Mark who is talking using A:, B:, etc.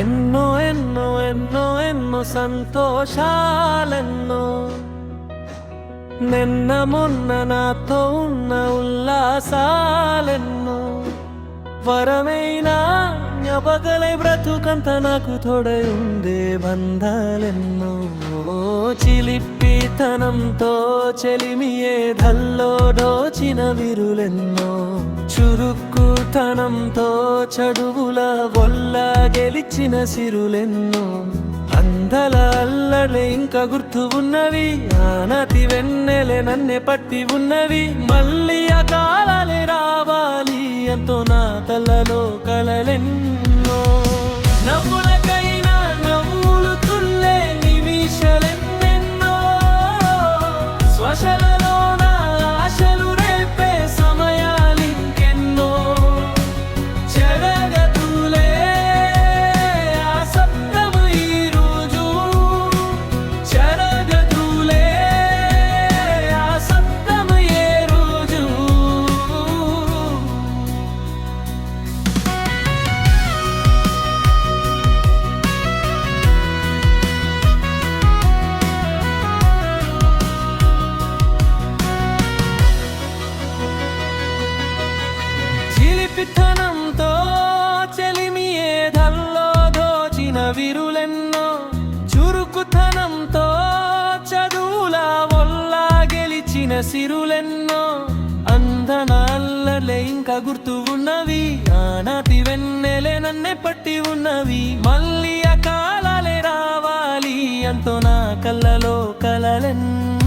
A: ఎన్నో ఎన్నో ఎన్నో ఎన్నో సంతోషాలెన్నో నిన్న మొన్న నాతో ఉన్న ఉల్లాసాలెన్నో వరమైన జ్ఞాపకలై బ్రతుకంత నాకు తోడై ఉండే బంధాలెన్నో చిలిపితనంతో చెలిమియే ధల్లో దోచిన విరులెన్నో చురుక్కుతనంతో చడువుల వల్ల గెలిచిన సిరులెన్నో అందల అల్లడే ఇంకా గుర్తు ఉన్నవి ఆనతి వెన్నెలే నన్నే పట్టి ఉన్నవి మళ్ళీ ఆ కాలాలే రావాలి ఎంతో నా కలలో కలలెన్నో నవ్వులకైనా నవ్వులు తుల్లే నిమిషాలెన్నెన్నో శ్వాసలలో నా ఆశలు రేపే సమయాలింకెన్నో చెరగతులే ఆ సప్తము ఈరోజు చెరగతులే ఆ సప్తము ఏ రోజు చిలిపితనంతో చెలిమియే ధల్లో దోచిన విరులెన్నో చురుకుతనంతో చదువుల వల్ల గెలిచిన సిరులెన్నో అందనాల్లలే ఇంకా గుర్తు ఉన్నవి ఆనాటి వెన్నెలే నన్నే పట్టి ఉన్నవి మళ్ళీ ఆ కాలాలే రావాలి అంటూ నా కళ్ళలో కలలెన్నో